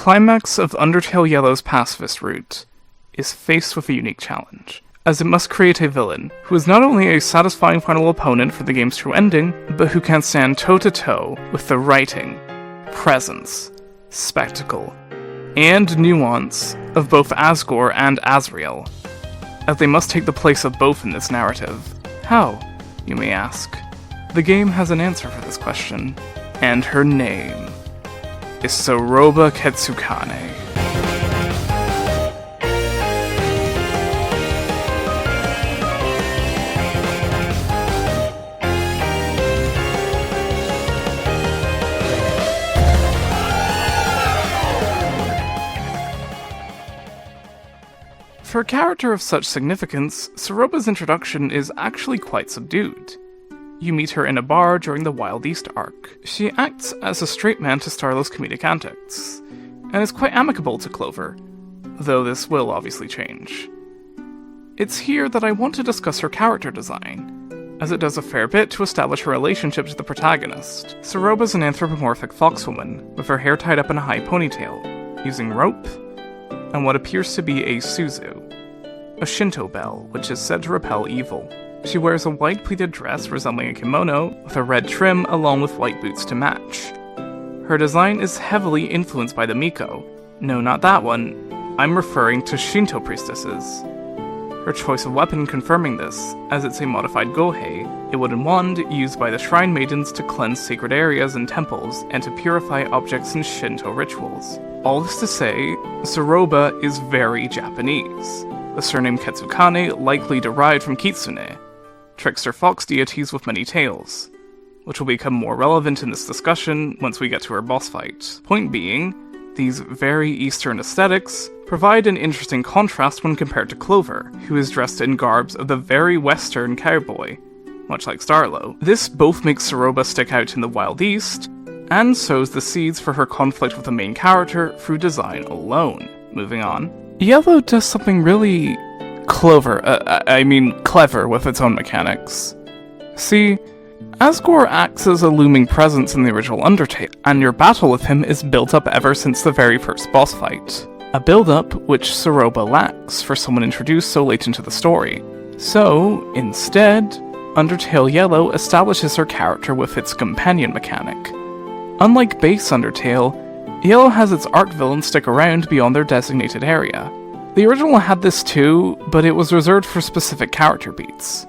climax of Undertale Yellow's pacifist route is faced with a unique challenge, as it must create a villain who is not only a satisfying final opponent for the game's true ending, but who can stand toe-to-toe with the writing, presence, spectacle, and nuance of both Asgore and Asriel, as they must take the place of both in this narrative. How, you may ask? The game has an answer for this question, and her name is Soroba Ketsukane. For a character of such significance, Soroba's introduction is actually quite subdued. You meet her in a bar during the Wild East arc. She acts as a straight man to Starlow's comedic antics, and is quite amicable to Clover, though this will obviously change. It's here that I want to discuss her character design, as it does a fair bit to establish her relationship to the protagonist. Soroba's an anthropomorphic foxwoman, with her hair tied up in a high ponytail, using rope, and what appears to be a Suzu, a Shinto bell, which is said to repel evil. She wears a white pleated dress resembling a kimono, with a red trim along with white boots to match. Her design is heavily influenced by the Miko. No, not that one. I'm referring to Shinto priestesses. Her choice of weapon confirming this, as it's a modified gohei, a wooden wand used by the shrine maidens to cleanse sacred areas and temples and to purify objects in Shinto rituals. All this to say, Soroba is very Japanese. The surname Ketsukane likely derived from Kitsune, trickster fox deities with many tails, which will become more relevant in this discussion once we get to her boss fight. Point being, these very Eastern aesthetics provide an interesting contrast when compared to Clover, who is dressed in garbs of the very Western cowboy, much like Starlow. This both makes Soroba stick out in the Wild East, and sows the seeds for her conflict with the main character through design alone. Moving on. Yellow does something really clever with its own mechanics. See, Asgore acts as a looming presence in the original Undertale, and your battle with him is built up ever since the very first boss fight. A build-up which Soroba lacks for someone introduced so late into the story. So, instead, Undertale Yellow establishes her character with its companion mechanic. Unlike base Undertale, Yellow has its arc villains stick around beyond their designated area. The original had this too, but it was reserved for specific character beats.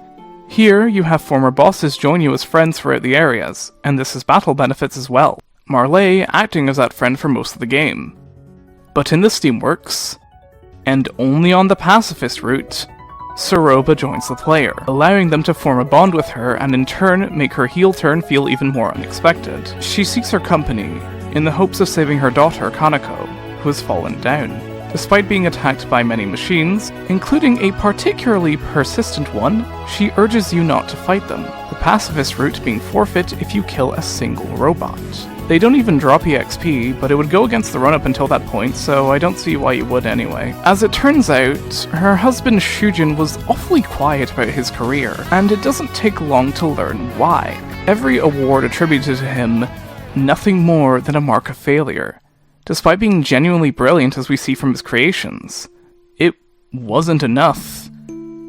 Here, you have former bosses join you as friends throughout the areas, and this has battle benefits as well, Marley acting as that friend for most of the game. But in the Steamworks, and only on the pacifist route, Soroba joins the player, allowing them to form a bond with her and in turn make her heel turn feel even more unexpected. She seeks her company in the hopes of saving her daughter, Kanako, who has fallen down. Despite being attacked by many machines, including a particularly persistent one, she urges you not to fight them, the pacifist route being forfeit if you kill a single robot. They don't even drop EXP, but it would go against the run-up until that point, so I don't see why you would anyway. As it turns out, her husband Shujin was awfully quiet about his career, and it doesn't take long to learn why. Every award attributed to him, nothing more than a mark of failure. Despite being genuinely brilliant as we see from his creations, it wasn't enough.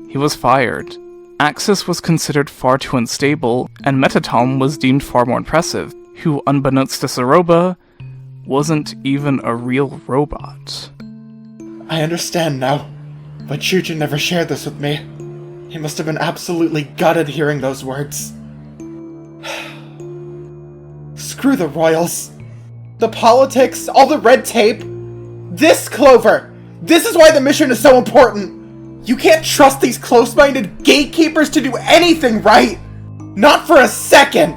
He was fired. Axis was considered far too unstable, and Metatom was deemed far more impressive, who, unbeknownst to Soroba, wasn't even a real robot. I understand now, but Shujin never shared this with me. He must have been absolutely gutted hearing those words. Screw the royals. The politics, all the red tape. This, Clover! This is why the mission is so important! You can't trust these close-minded gatekeepers to do anything right! Not for a second!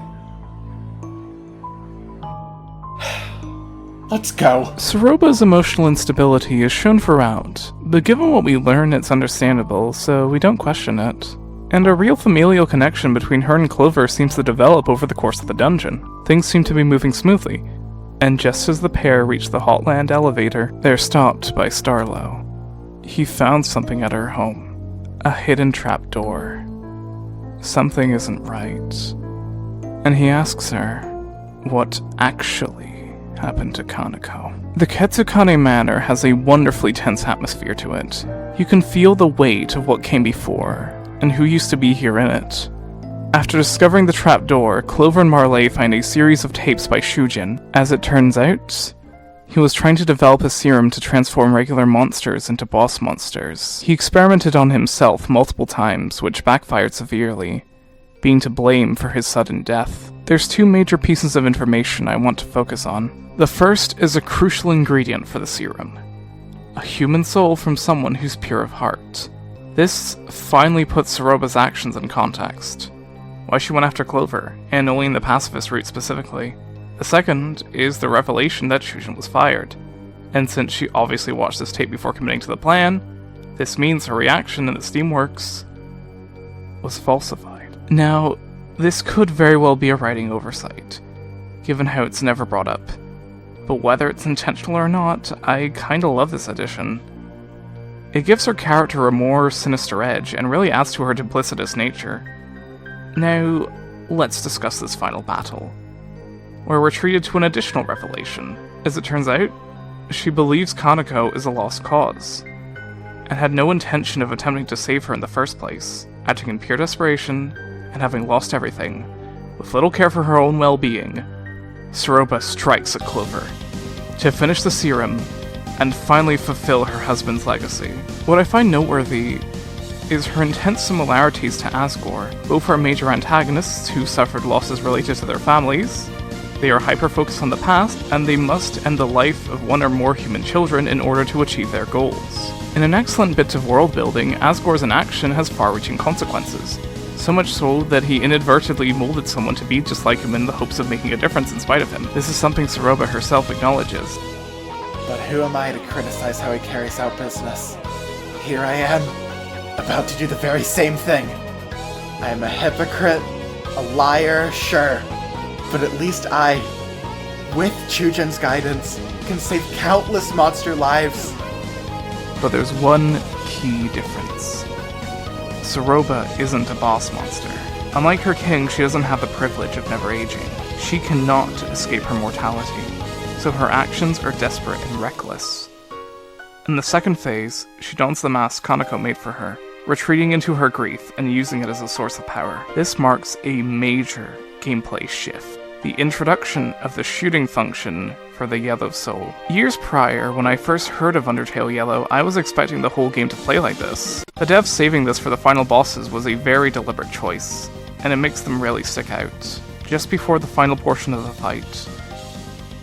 Let's go. Soroba's emotional instability is shown throughout, but given what we learn, it's understandable, so we don't question it. And a real familial connection between her and Clover seems to develop over the course of the dungeon. Things seem to be moving smoothly, and just as the pair reach the Hotland elevator, they're stopped by Starlow. He found something at her home, a hidden trapdoor. Something isn't right, and he asks her what actually happened to Kanako. The Ketsukane Manor has a wonderfully tense atmosphere to it. You can feel the weight of what came before, and who used to be here in it. After discovering the trapdoor, Clover and Marley find a series of tapes by Shujin. As it turns out, he was trying to develop a serum to transform regular monsters into boss monsters. He experimented on himself multiple times, which backfired severely, being to blame for his sudden death. There's two major pieces of information I want to focus on. The first is a crucial ingredient for the serum: a human soul from someone who's pure of heart. This finally puts Soroba's actions in context. Why she went after Clover, and only in the pacifist route specifically. The second is the revelation that Shujin was fired, and since she obviously watched this tape before committing to the plan, this means her reaction in the Steamworks was falsified. Now, this could very well be a writing oversight, given how it's never brought up, but whether it's intentional or not, I kinda love this addition. It gives her character a more sinister edge, and really adds to her duplicitous nature. Now, let's discuss this final battle, where we're treated to an additional revelation. As it turns out, she believes Kanako is a lost cause, and had no intention of attempting to save her in the first place, acting in pure desperation, and having lost everything, with little care for her own well-being. Soroba strikes at Clover, to finish the serum, and finally fulfill her husband's legacy. What I find noteworthy is her intense similarities to Asgore. Both are major antagonists who suffered losses related to their families. They are hyper-focused on the past, and they must end the life of one or more human children in order to achieve their goals. In an excellent bit of world building, Asgore's inaction has far-reaching consequences. So much so that he inadvertently molded someone to be just like him in the hopes of making a difference in spite of him. This is something Soroba herself acknowledges. But who am I to criticize how he carries out business? Here I am, about to do the very same thing. I am a hypocrite, a liar, sure, but at least I, with Chujin's guidance, can save countless monster lives. But there's one key difference. Soroba isn't a boss monster. Unlike her king, she doesn't have the privilege of never aging. She cannot escape her mortality, so her actions are desperate and reckless. In the second phase, she dons the mask Kanako made for her, retreating into her grief and using it as a source of power. This marks a major gameplay shift: the introduction of the shooting function for the Yellow Soul. Years prior, when I first heard of Undertale Yellow, I was expecting the whole game to play like this. The devs saving this for the final bosses was a very deliberate choice, and it makes them really stick out. Just before the final portion of the fight,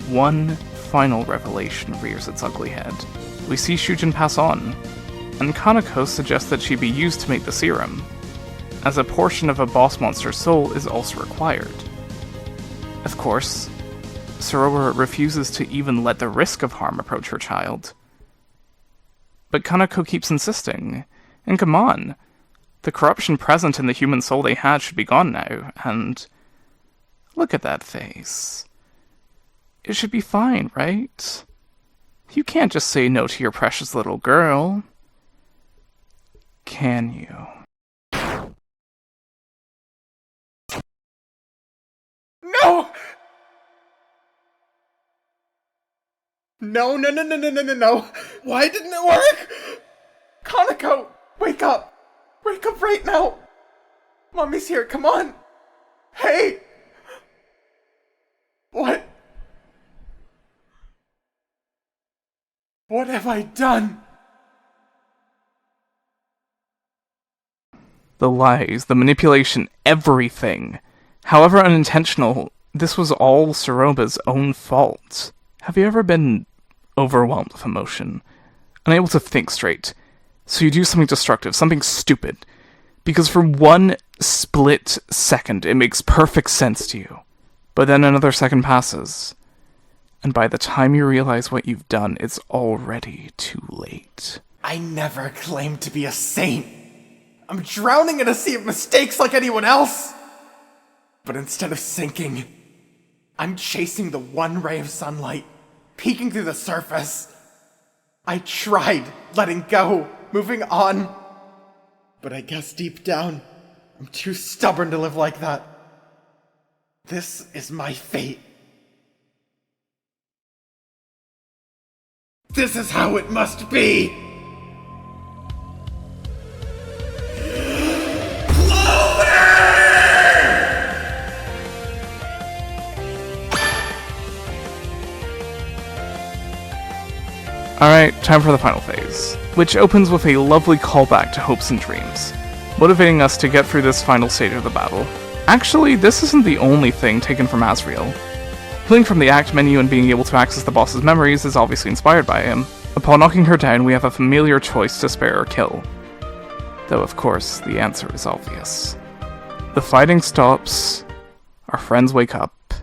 one final revelation rears its ugly head. We see Shujin pass on, and Kanako suggests that she be used to make the serum, as a portion of a boss monster's soul is also required. Of course, Soroba refuses to even let the risk of harm approach her child. But Kanako keeps insisting, and come on, the corruption present in the human soul they had should be gone now, and look at that face. It should be fine, right? You can't just say no to your precious little girl. Can you? No! No, no, no, no, no, no, no, no. Why didn't it work? Kanako, wake up. Wake up right now. Mommy's here, come on. Hey! What? What have I done? The lies, the manipulation, everything. However unintentional, this was all Soroba's own fault. Have you ever been overwhelmed with emotion, unable to think straight, so you do something destructive, something stupid, because for one split second it makes perfect sense to you, but then another second passes, and by the time you realize what you've done, it's already too late. I never claimed to be a saint. I'm drowning in a sea of mistakes like anyone else. But instead of sinking, I'm chasing the one ray of sunlight, peeking through the surface. I tried letting go, moving on. But I guess deep down, I'm too stubborn to live like that. This is my fate. This is how it must be! Alright, time for the final phase, which opens with a lovely callback to Hopes and Dreams, motivating us to get through this final stage of the battle. Actually, this isn't the only thing taken from Asriel. Pulling from the act menu and being able to access the boss's memories is obviously inspired by him. Upon knocking her down, we have a familiar choice to spare or kill. Though of course, the answer is obvious. The fighting stops, our friends wake up,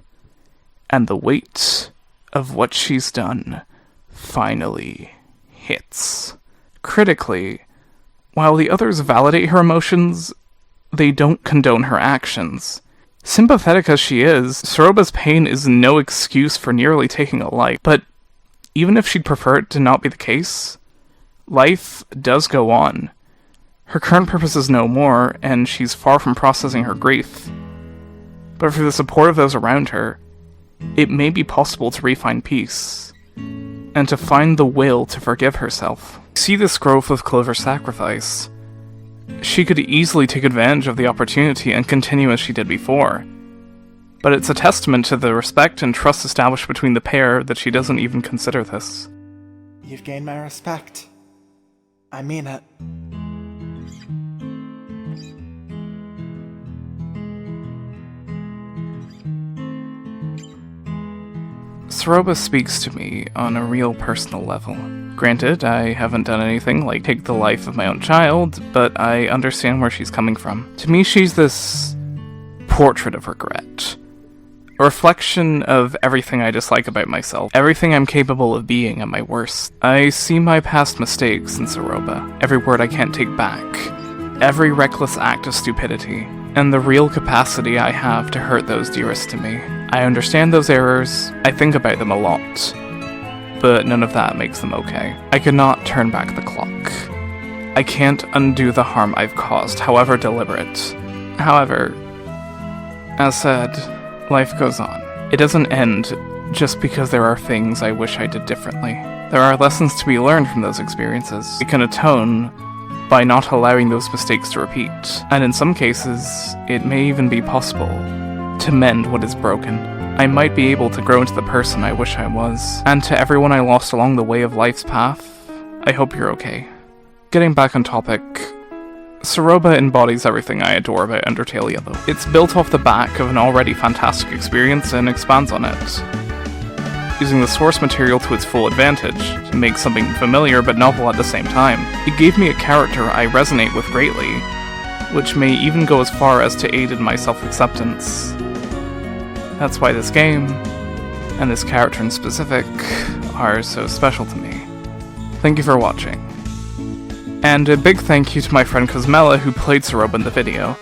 and the weight of what she's done finally hits. Critically, while the others validate her emotions, they don't condone her actions. Sympathetic as she is, Soroba's pain is no excuse for nearly taking a life, but even if she'd prefer it to not be the case, life does go on. Her current purpose is no more, and she's far from processing her grief. But through the support of those around her, it may be possible to re-find peace, and to find the will to forgive herself. See this growth with Clover's sacrifice. She could easily take advantage of the opportunity and continue as she did before. But it's a testament to the respect and trust established between the pair that she doesn't even consider this. You've gained my respect. I mean it. Soroba speaks to me on a real personal level. Granted, I haven't done anything like take the life of my own child, but I understand where she's coming from. To me, she's this portrait of regret. A reflection of everything I dislike about myself, everything I'm capable of being at my worst. I see my past mistakes in Soroba, every word I can't take back, every reckless act of stupidity, and the real capacity I have to hurt those dearest to me. I understand those errors, I think about them a lot, but none of that makes them okay. I cannot turn back the clock. I can't undo the harm I've caused, however deliberate. However, as said, life goes on. It doesn't end just because there are things I wish I did differently. There are lessons to be learned from those experiences. We can atone by not allowing those mistakes to repeat, and in some cases, it may even be possible to mend what is broken. I might be able to grow into the person I wish I was. And to everyone I lost along the way of life's path, I hope you're okay. Getting back on topic, Soroba embodies everything I adore about Undertale Yellow. It's built off the back of an already fantastic experience and expands on it, using the source material to its full advantage, to make something familiar but novel at the same time. It gave me a character I resonate with greatly, which may even go as far as to aid in my self-acceptance. That's why this game, and this character in specific, are so special to me. Thank you for watching. And a big thank you to my friend Cosmella who played Soroba in the video.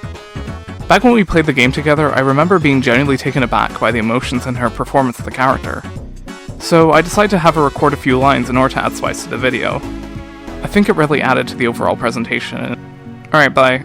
Back when we played the game together, I remember being genuinely taken aback by the emotions in her performance of the character. So I decided to have her record a few lines in order to add spice to the video. I think it really added to the overall presentation. Alright, bye.